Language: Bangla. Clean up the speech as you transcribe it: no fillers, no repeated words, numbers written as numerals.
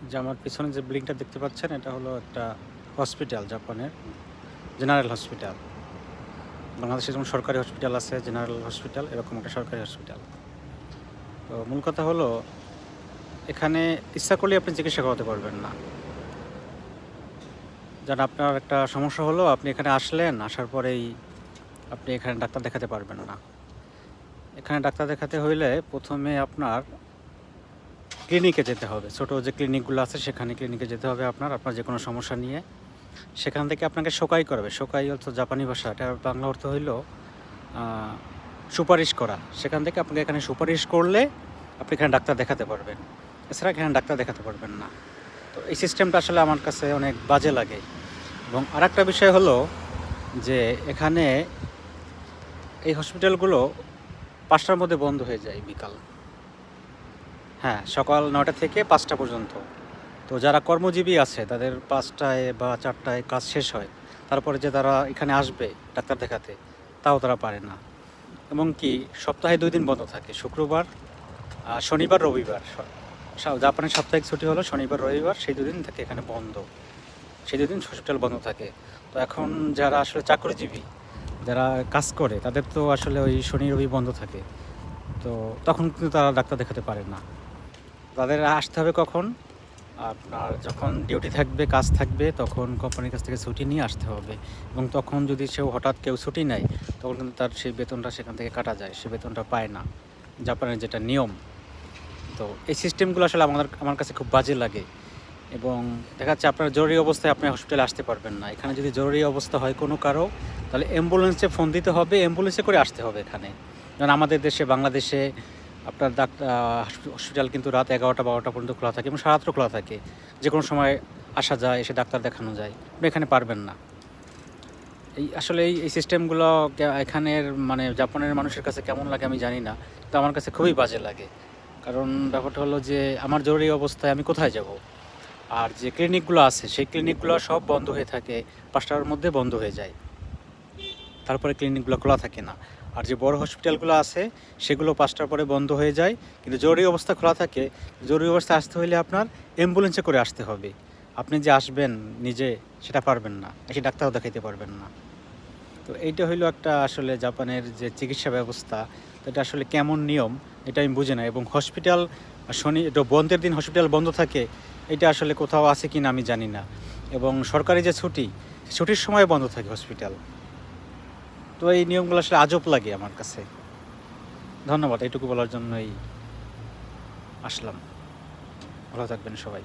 যে আমার পিছনে যে বিল্ডিংটা দেখতে পাচ্ছেন এটা হলো একটা হসপিটাল, জাপানের জেনারেল হসপিটাল। বাংলাদেশে যেমন সরকারি হসপিটাল আছে জেনারেল হসপিটাল, এরকম একটা সরকারি হসপিটাল। তো মূল কথা হলো এখানে ইচ্ছা করলে আপনি চিকিৎসা করাতে পারবেন না। যেন আপনার একটা সমস্যা হলো, আপনি এখানে আসলেন, আসার পরেই আপনি এখানে ডাক্তার দেখাতে পারবেন না। এখানে ডাক্তার দেখাতে হইলে প্রথমে আপনার ক্লিনিকে যেতে হবে। ছোটো যে ক্লিনিকগুলো আছে সেখানে ক্লিনিকে যেতে হবে আপনার যে কোনো সমস্যা নিয়ে। সেখান থেকে আপনাকে শোকাই করবে। শোকাই হচ্ছে জাপানি ভাষা, এটার বাংলা অর্থ হইল সুপারিশ করা। সেখান থেকে আপনাকে এখানে সুপারিশ করলে আপনি এখানে ডাক্তার দেখাতে পারবেন। এছাড়া এখানে ডাক্তার দেখাতে পারবেন না। তো এই সিস্টেমটা আসলে আমার কাছে অনেক বাজে লাগে। এবং আরেকটা বিষয় হলো যে এখানে এই হসপিটালগুলো ৫টার মধ্যে বন্ধ হয়ে যায় বিকাল। হ্যাঁ, সকাল ৯টা থেকে ৫টা পর্যন্ত। তো যারা কর্মজীবী আছে তাদের ৫টায় বা ৪টায় কাজ শেষ হয়। তারপরে যে তারা এখানে আসবে ডাক্তার দেখাতে, তাও তারা পারে না। এবং কি সপ্তাহে ২ দিন বন্ধ থাকে, শুক্রবার, শনিবার, রবিবার। জাপানের সাপ্তাহিক ছুটি হলো শনিবার, রবিবার, সেই ২ দিন থাকে এখানে বন্ধ। সেই ২ দিন হসপিটাল বন্ধ থাকে। তো এখন যারা আসলে চাকরিজীবী, যারা কাজ করে, তাদের তো আসলে ওই শনি রবি বন্ধ থাকে। তো তখন কিন্তু তারা ডাক্তার দেখাতে পারে না। তাদের আসতে হবে কখন? আপনার যখন ডিউটি থাকবে, কাজ থাকবে, তখন কোম্পানির কাছ থেকে ছুটি নিয়ে আসতে হবে। এবং তখন যদি হঠাৎ কেউ ছুটি নেয়, তখন কিন্তু তার সেই বেতনটা সেখান থেকে কাটা যায়, সে বেতনটা পায় না, জাপানের যেটা নিয়ম। তো এই সিস্টেমগুলো আসলে আমার কাছে খুব বাজে লাগে। এবং দেখা যাচ্ছে আপনার জরুরি অবস্থায় আপনি হসপিটালে আসতে পারবেন না। এখানে যদি জরুরি অবস্থা হয় কোনো কারো, তাহলে অ্যাম্বুলেন্সে ফোন দিতে হবে, অ্যাম্বুলেন্সে করে আসতে হবে এখানে। যেমন আমাদের দেশে, বাংলাদেশে আপনার হসপিটাল কিন্তু রাত ১১টা-১২টা পর্যন্ত খোলা থাকে এবং সারারাত্র খোলা থাকে। যে কোনো সময় আসা যায়, এসে ডাক্তার দেখানো যায়। আপনি এখানে পারবেন না। এই সিস্টেমগুলো এখানের মানে জাপানের মানুষের কাছে কেমন লাগে আমি জানি না। তো আমার কাছে খুবই বাজে লাগে। কারণ ব্যাপারটা হলো যে আমার জরুরি অবস্থায় আমি কোথায় যাব? আর যে ক্লিনিকগুলো আছে সেই ক্লিনিকগুলো সব বন্ধ হয়ে থাকে, ৫টার মধ্যে বন্ধ হয়ে যায়। তারপরে ক্লিনিকগুলো খোলা থাকে না। আর যে বড় হসপিটালগুলো আছে সেগুলো ৫টার পরে বন্ধ হয়ে যায়, কিন্তু জরুরি অবস্থা খোলা থাকে। জরুরি অবস্থায় আসতে হলে আপনার অ্যাম্বুলেন্সে করে আসতে হবে। আপনি যে আসবেন নিজে, সেটা পারবেন না, এসে ডাক্তারও দেখাইতে পারবেন না। তো এইটা হইলো একটা আসলে জাপানের যে চিকিৎসা ব্যবস্থা, এটা আসলে কেমন নিয়ম এটা আমি বুঝি না। এবং হসপিটাল বন্ধের দিন হসপিটাল বন্ধ থাকে, এটা আসলে কোথাও আছে কি না আমি জানি না। এবং সরকারি যে ছুটির সময় বন্ধ থাকে হসপিটাল। তো এই নিয়মগুলো আসলে আজব লাগে আমার কাছে। ধন্যবাদ, এইটুকু বলার জন্যই আসলাম। ভালো থাকবেন সবাই।